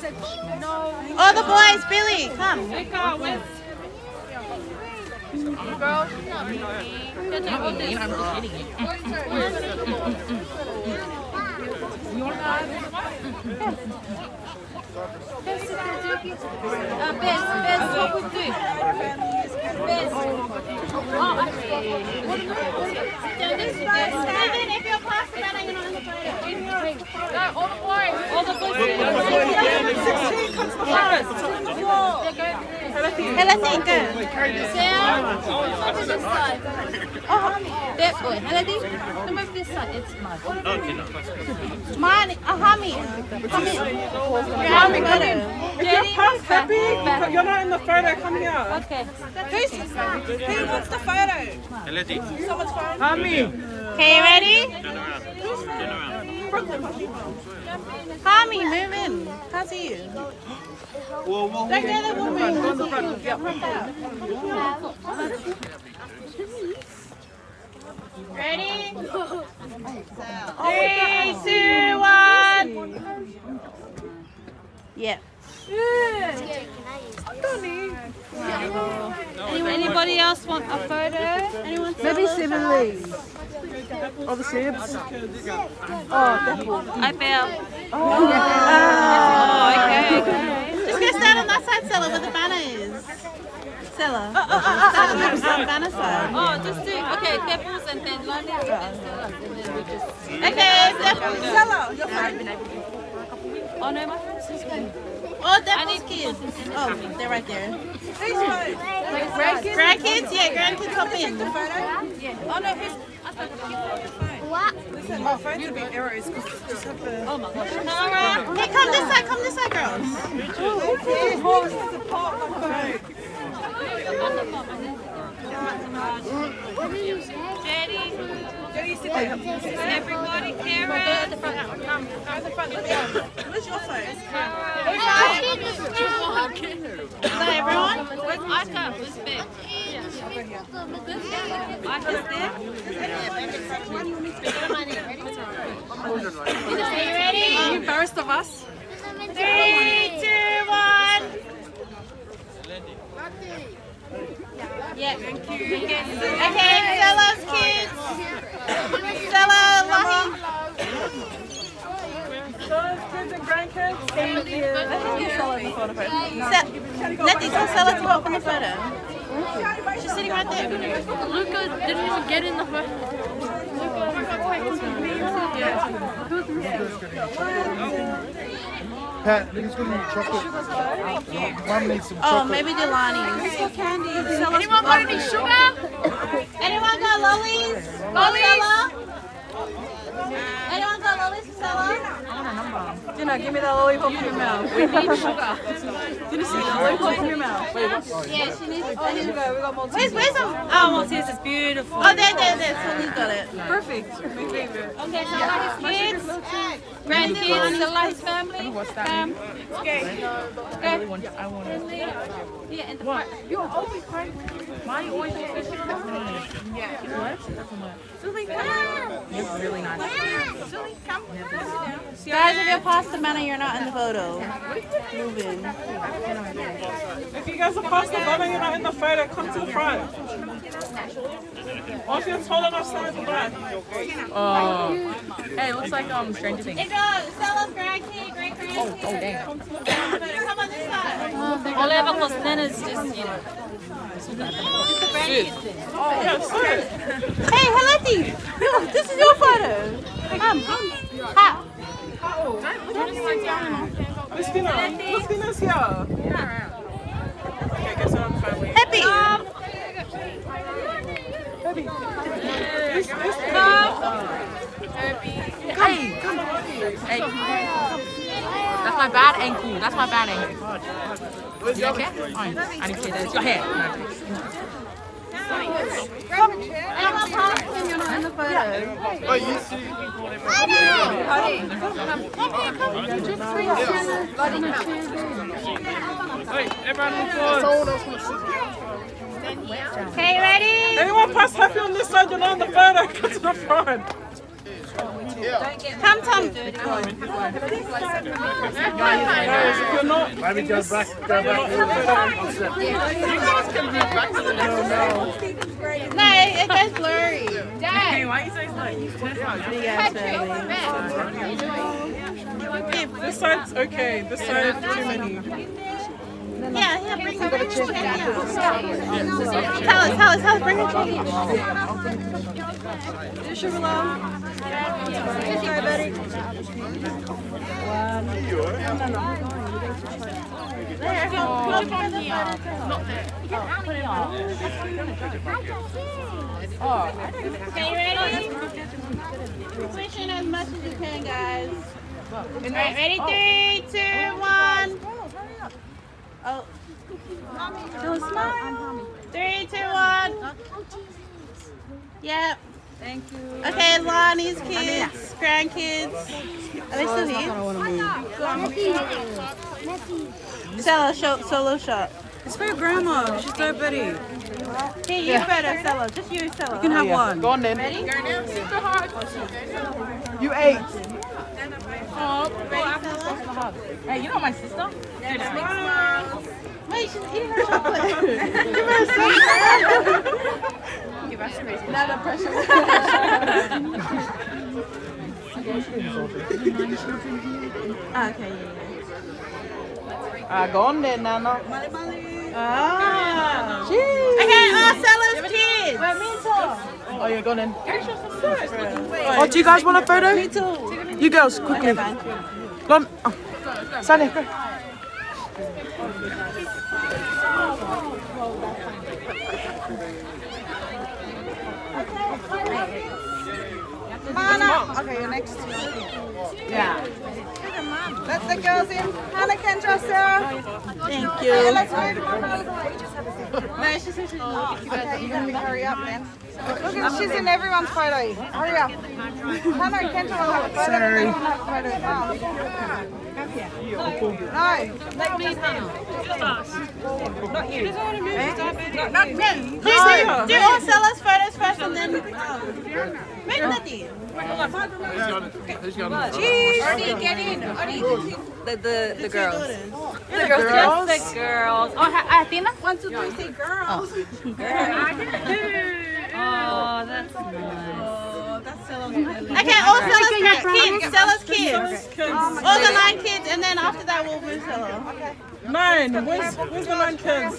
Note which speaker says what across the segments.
Speaker 1: All the boys, Billy, come.
Speaker 2: Girl.
Speaker 1: Steven, if you're past the banner, you're not in the photo.
Speaker 2: All the boys.
Speaker 1: All the boys.
Speaker 3: 16 comes first. On the floor.
Speaker 1: Hello, go.
Speaker 2: Sam, over this side.
Speaker 1: That boy. Hello,
Speaker 2: Come over this side. It's mine.
Speaker 1: Mine, Hami.
Speaker 3: If you're past happy, you're not in the photo, come here.
Speaker 1: Okay.
Speaker 3: Who wants the photo? Someone's phone?
Speaker 1: Okay, you ready? Hami, move in. Can't see you. Don't go the woman.
Speaker 3: Go on the front. Yep.
Speaker 1: Ready? 3, 2, 1. Yeah. Anybody else want a photo? Anyone?
Speaker 3: Maybe Seven Leagues. Oh, the Sebs? Oh, definitely.
Speaker 1: I fell. Oh, okay. Just go stand on that side, Stella, where the banner is. Stella. Stand on that banner side.
Speaker 2: Oh, just do. Okay, Devil's and then Lonely.
Speaker 1: Okay, Devil's.
Speaker 3: Stella, your phone.
Speaker 2: Oh, no, my friend's just going.
Speaker 1: Oh, Devil's kids. Oh, they're right there.
Speaker 3: Whose phone?
Speaker 1: Grandkids? Yeah, grandkids hop in.
Speaker 3: The photo?
Speaker 2: Yeah. Oh, no, his. I thought the kid on the phone.
Speaker 3: Listen, my phones would be errors because it's just have the...
Speaker 2: Oh, my gosh.
Speaker 1: Hey, come this side, girls.
Speaker 2: Everybody, Karen.
Speaker 3: Where's your phone?
Speaker 1: Is that everyone?
Speaker 2: Where's Ika? Who's big? Ika's there?
Speaker 1: Are you ready?
Speaker 3: Are you embarrassed of us?
Speaker 1: 3, 2, 1. Yeah. Okay, Stella's kids. Stella, Lahi.
Speaker 3: Stella's kids and grandkids? Thank you.
Speaker 1: Letty, tell Stella to hop in the photo. She's sitting right there.
Speaker 2: Luca didn't even get in the photo.
Speaker 4: Pat, who's going to need chocolate? Mum needs some chocolate.
Speaker 1: Oh, maybe Delani's.
Speaker 2: Anyone got any sugar?
Speaker 1: Anyone got lollies? Lollies? Anyone got lollies for Stella?
Speaker 3: Dinah, give me that lollipop in your mouth. We need sugar. Dinah, see the lollipop in your mouth.
Speaker 1: Yeah, she needs
Speaker 3: Here we go, we got more.
Speaker 1: Where's them? Oh, Maltese is beautiful. Oh, there. Sully's got it.
Speaker 3: Perfect. My favorite.
Speaker 1: Okay, so his kids, grandkids, Salah's family. Okay.
Speaker 3: I want it.
Speaker 1: Yeah, in the front.
Speaker 3: You're always crying. Why are you always crying? What? You're really nice.
Speaker 1: Guys, if you're past the banner, you're not in the photo. Move in.
Speaker 3: If you guys are past the banner, you're not in the photo, come to the front. Or if you're tall enough, stand at the back.
Speaker 5: Hey, it looks like Stranger Things.
Speaker 1: It goes. Stella's grandkid, great-grandkid.
Speaker 5: Oh, damn.
Speaker 1: Come on this side.
Speaker 2: Oliver Costane's just, you know.
Speaker 3: Yeah, sorry.
Speaker 1: Hey, Halati. This is your photo. Ha.
Speaker 3: Christina. Christina's here. Okay, guess I'm family.
Speaker 1: Happy.
Speaker 5: Hey, come on. Hey. That's my bad ankle. That's my bad ankle. You okay? Fine. I need to say that. It's your hair.
Speaker 1: Anyone past him, you're not in the photo.
Speaker 4: Oh, you see?
Speaker 3: Hey, everyone look forward.
Speaker 1: Okay, ready?
Speaker 3: Anyone past happy on this side, you're not in the photo, come to the front.
Speaker 1: Come, Tom.
Speaker 4: Maybe go back.
Speaker 1: No, it goes blurry.
Speaker 5: Hey, why are you so slow?
Speaker 3: This side's okay. This side, too many.
Speaker 1: Yeah, bring her chair. Tell us, bring her chair.
Speaker 3: Sugar love. Sorry, Betty.
Speaker 1: Okay, you ready? Push in as much as you can, guys. Alright, ready? 3, 2, 1. Oh. Don't smile. 3, 2, 1. Yep.
Speaker 3: Thank you.
Speaker 1: Okay, Lonnie's kids, grandkids. Are they still here? Solo shot.
Speaker 3: It's for your grandma. She's diabetic.
Speaker 1: Here, you better, Solo. Just you, Solo.
Speaker 3: You can have one.
Speaker 5: Go on then.
Speaker 1: Ready?
Speaker 5: You ate.
Speaker 1: Ready, Solo?
Speaker 5: Hey, you know my sister?
Speaker 1: Wait, she's eating her chocolate. Give her some. Not a pressure. Okay, yeah.
Speaker 5: Go on then, Nana.
Speaker 1: Ah. Okay, Solo's kids.
Speaker 5: Oh, yeah, go on then. Oh, do you guys want a photo? Me too. You girls, quickly. Go on. Oh. Sunny, go.
Speaker 3: Mana. Okay, you're next.
Speaker 5: Yeah.
Speaker 3: Let the girls in. Hannah, Kendra, Sarah.
Speaker 1: Thank you.
Speaker 3: Let's move.
Speaker 1: No, she said she's
Speaker 3: Okay, you can hurry up then. Look at, she's in everyone's photo. Hurry up. Hannah and Kendra will have a photo. Sorry. Have a photo with Mum. No.
Speaker 2: Let me Hannah. Just us.
Speaker 3: Not you.
Speaker 2: Not me.
Speaker 1: Do all Stella's photos first and then make nothing.
Speaker 4: Who's got it?
Speaker 3: Cheese. Get in. The girls.
Speaker 1: The girls.
Speaker 2: The girls. Oh, Athena?
Speaker 3: 1, 2, 3, say girls.
Speaker 2: Oh, that's nice.
Speaker 1: Okay, all Stella's kids. Stella's kids. All the 9 kids, and then after that we'll move Stella.
Speaker 3: 9. Where's the 9 kids?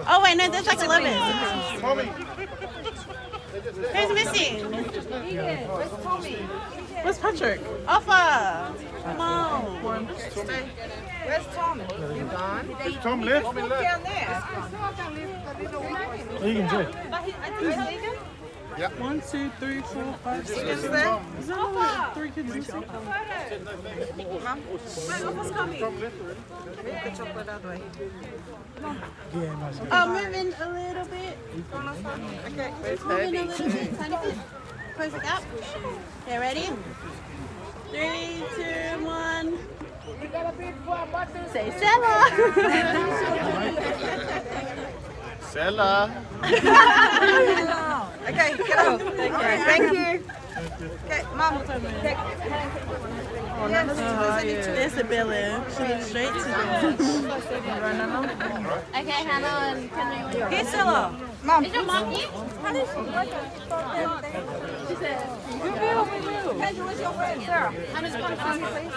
Speaker 1: Oh wait, no, there's like 11. Who's missing?
Speaker 3: Where's Tommy?
Speaker 5: Where's Patrick?
Speaker 1: Offa. Come on.
Speaker 3: Where's Tom? You gone?
Speaker 4: Is Tom left?
Speaker 3: Down there.
Speaker 4: You can do.
Speaker 3: Yeah.
Speaker 5: 1, 2, 3, 4, 5, 6.
Speaker 3: Is there?
Speaker 5: Is there 3 kids missing?
Speaker 3: Mum? Wait, Oppa's coming. Move the chocolate out the way.
Speaker 4: Yeah, nice.
Speaker 1: Oh, move in a little bit.
Speaker 3: Okay.
Speaker 1: Move in a little bit. Tiny bit. Close the gap. Okay, ready? 3, 2, 1. Say Stella.
Speaker 4: Stella.
Speaker 3: Okay, get up. Okay, thank you. Okay, Mum. Okay.
Speaker 1: There's a belly. She went straight to the Okay, Hannah and Kendra.
Speaker 3: Hey, Stella. Mum.
Speaker 1: Is your mom here?
Speaker 3: She said, you will. Kendra, where's your friend? Sarah.
Speaker 1: Hannah's got a phone, please.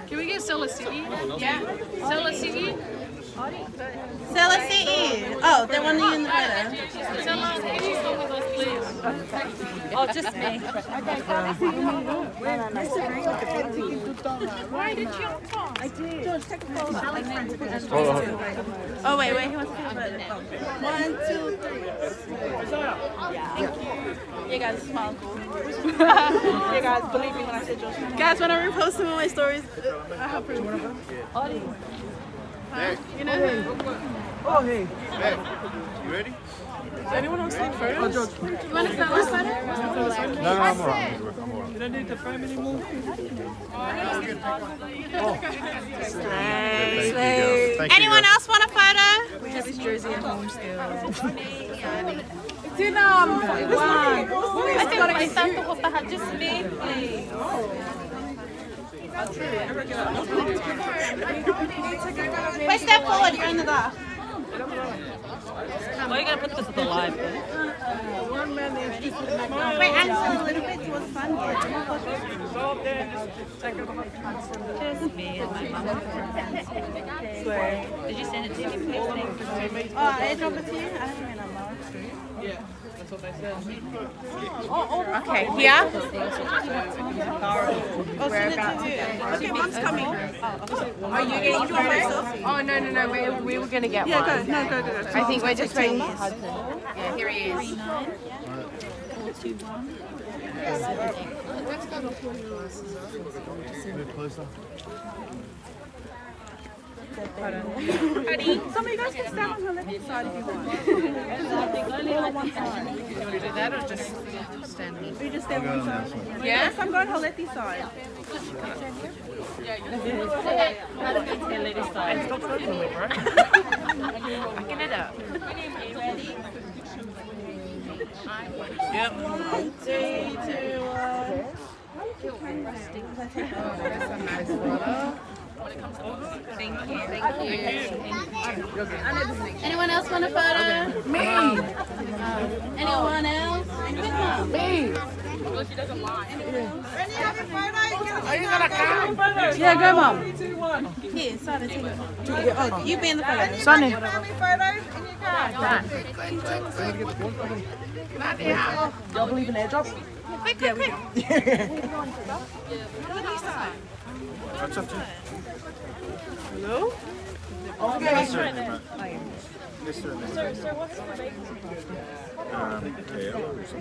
Speaker 2: Can we get Stella City? Yeah. Stella City?
Speaker 1: Stella City. Oh, they want you in the photo.
Speaker 2: Stella, can you go with us, please?
Speaker 3: Oh, just me.
Speaker 2: Why did you come?
Speaker 1: Oh, wait, he wants to take a photo. 1, 2, 3. Thank you. You guys smile cool. You guys believe me when I said Josh. Guys, when I repost some of my stories, I have proof. Huh? You know who?
Speaker 4: Oh, hey.
Speaker 6: Hey, you ready?
Speaker 4: Does anyone else need photos? Oh, George.
Speaker 1: You want to film this photo?
Speaker 6: No, I'm alright.
Speaker 4: You don't need the frame anymore?
Speaker 1: Anyone else want a photo?
Speaker 3: We have his jersey at home still.
Speaker 1: I think my son just me. Wait, step forward, you're in the dark.
Speaker 5: Why are you going to put this at the live?
Speaker 1: Wait, answer a little bit towards the front.
Speaker 5: Just me and my mum. Did you send it to me?
Speaker 1: Oh, airdrop it to you? I don't remember.
Speaker 4: Yeah, that's what they said.
Speaker 1: Okay, here? Oh, send it to you. Okay, mom's coming. Are you getting your myself?
Speaker 2: Oh, no. We were going to get one.
Speaker 1: Yeah, go. No, go.
Speaker 2: I think we're just waiting.
Speaker 1: Yeah, here he is.
Speaker 3: Some of you guys can stand on her left side if you want.
Speaker 2: You want to do that or just stand here?
Speaker 3: You just stand one side.
Speaker 2: Yeah?
Speaker 3: I'm going her lefty side.
Speaker 5: Stop talking with, right? Picking it up. Yep.
Speaker 1: 3, 2, 1.
Speaker 5: Thank you.
Speaker 1: Anyone else want a photo?
Speaker 4: Me!
Speaker 1: Anyone else?
Speaker 4: Me!
Speaker 3: Are you gonna come?
Speaker 1: Yeah, go, Mom. Here, Sane, take it. Oh, you be in the photo.
Speaker 3: Family photos in your car.
Speaker 4: Y'all believe in airdrop?
Speaker 1: Quick.
Speaker 6: What's up to you?
Speaker 4: Hello?
Speaker 6: Yes, sir. Yes, sir.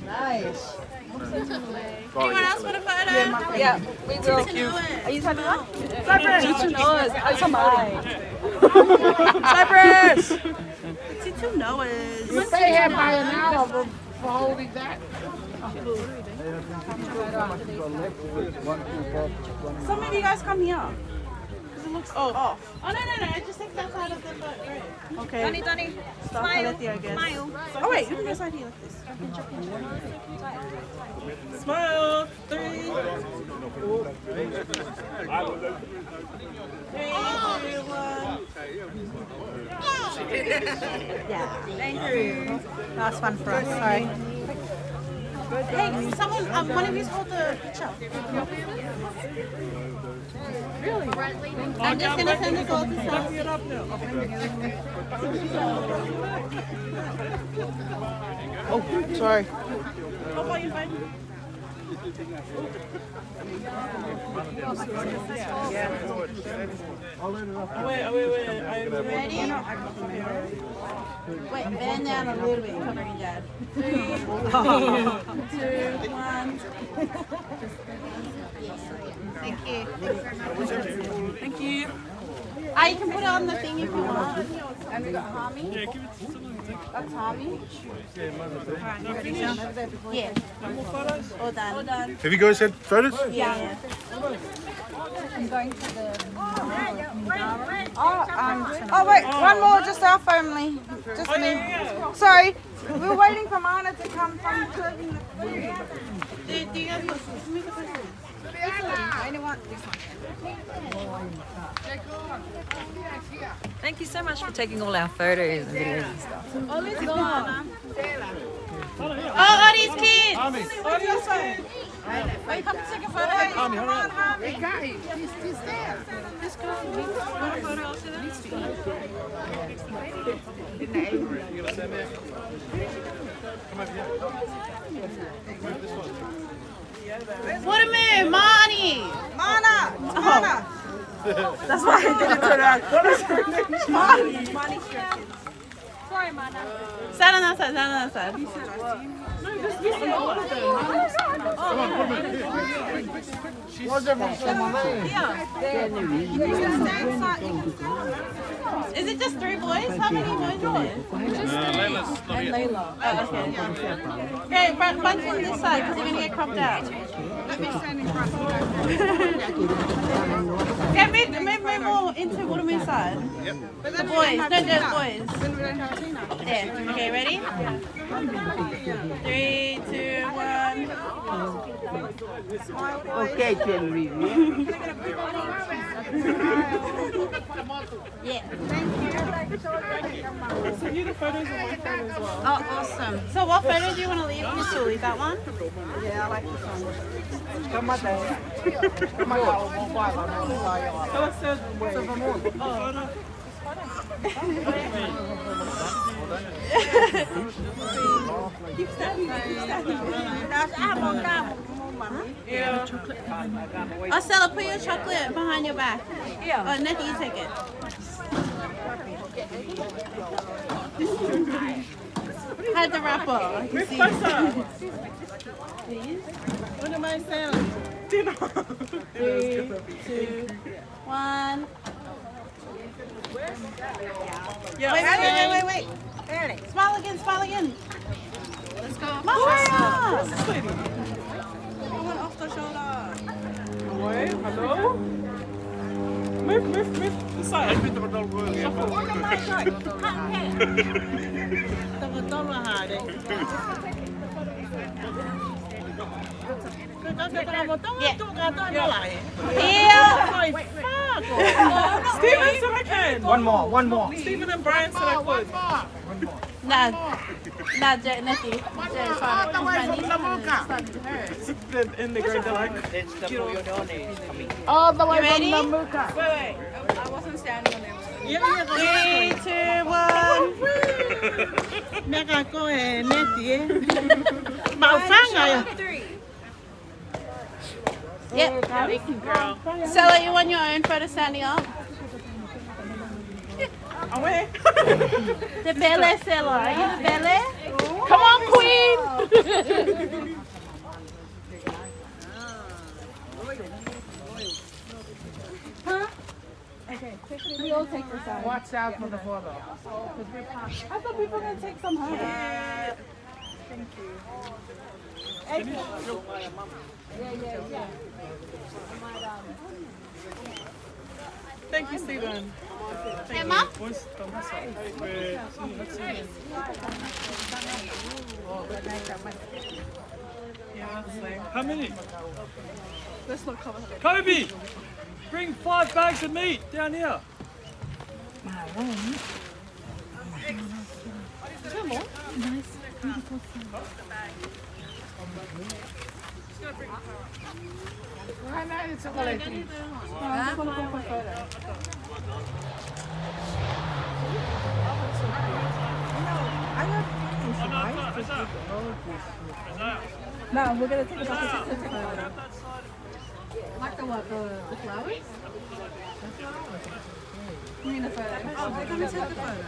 Speaker 3: Nice.
Speaker 1: Anyone else want a photo?
Speaker 3: Yeah, we will.
Speaker 1: Thank you.
Speaker 3: Are you typing on? Cypress! Two Noahs. Oh, somebody. Cypress!
Speaker 1: Two Noahs.
Speaker 4: You stay here by an hour for holding that.
Speaker 3: Some of you guys come here. Because it looks off.
Speaker 1: Oh, no. Just take that side of the photo.
Speaker 3: Okay.
Speaker 1: Donnie.
Speaker 3: Start her lefty, I guess. Oh, wait, you can go side here like this. Smile. 3.
Speaker 1: 3, 2, 1.
Speaker 3: Yeah. Thank you. That was fun for us. Sorry.
Speaker 1: Hey, someone, one of you hold the picture. Really? I'm just gonna send this all to Sal.
Speaker 3: Oh, sorry.
Speaker 1: How far you find?
Speaker 3: Wait.
Speaker 1: Ready? Wait, bend down a little bit, cover your dad. 3, 2, 1. Thank you.
Speaker 3: Thank you.
Speaker 1: You can put it on the thing if you want. And we got Tommy. That's Tommy. Yeah. All done.
Speaker 6: Have you guys had photos?
Speaker 1: Yeah.
Speaker 3: I'm going to the... Oh, wait, one more, just our family. Just me. Sorry, we were waiting for Mana to come from serving the food.
Speaker 1: Do you guys make a picture?
Speaker 3: Anyone? This one.
Speaker 5: Thank you so much for taking all our photos and videos and stuff.
Speaker 1: Ollie's gone. Oh, these kids!
Speaker 3: Wait, come to take a photo. Come on, Harvey.
Speaker 4: He's there.
Speaker 1: What a move, Marnie!
Speaker 3: Mana!
Speaker 1: That's why I didn't turn around.
Speaker 3: Money stretches.
Speaker 1: Stand on that side, stand on that side. Is it just 3 boys? How many boys are there? And Layla. Oh, okay. Okay, bunch on this side because you're going to get cropped out.
Speaker 3: Let me stand in front.
Speaker 1: Okay, move more into Waterman side.
Speaker 3: But
Speaker 1: The
Speaker 3: then
Speaker 1: boys, no, just boys.
Speaker 3: Then we don't have Tina.
Speaker 1: There. Okay, ready? 3, 2, 1.
Speaker 7: Okay, Jerry.
Speaker 1: Yeah.
Speaker 3: Oh, awesome.
Speaker 1: So what photo do you want to leave, Senituli? That one?
Speaker 3: Yeah, I like this one.
Speaker 1: Oh, Stella, put your chocolate behind your back. Yeah. Oh, Nettie, you take it. Hide the wrapper. I can see. Please.
Speaker 3: What am I saying?
Speaker 1: 3, 2, 1.
Speaker 3: Yeah. Wait.
Speaker 1: Smile again.
Speaker 2: Let's go.
Speaker 1: Mama!
Speaker 3: One off the shoulder.
Speaker 8: Wait, hello? Move the side. Stephen said I can.
Speaker 7: One more.
Speaker 8: Stephen and Brian said I could.
Speaker 1: Nah, Nettie. It's fine. My knees are starting to hurt.
Speaker 8: In the grade they're like,
Speaker 7: All the way
Speaker 1: You ready?
Speaker 7: from Namuka.
Speaker 3: Wait. I wasn't standing on them.
Speaker 1: 3, 2, 1.
Speaker 3: Mega go ahead, Nettie. Malfanga.
Speaker 1: Yep.
Speaker 3: Thank you, girl.
Speaker 1: Stella, you want your own photo standing up?
Speaker 8: away.
Speaker 1: The belly, Stella. Are you the belly?
Speaker 5: Come on, Queen!
Speaker 1: We all take this out.
Speaker 7: Watch out for the photo.
Speaker 1: I thought we were going to take some home.
Speaker 8: Thank you, Stephen.
Speaker 1: Hey, Mom?
Speaker 8: How many? Let's not cover it. Kobe, bring 5 bags of meat down here.
Speaker 1: No, we're going to take a photo. Like the what? The flowers? You mean the photo? Oh, they're going to take the photo.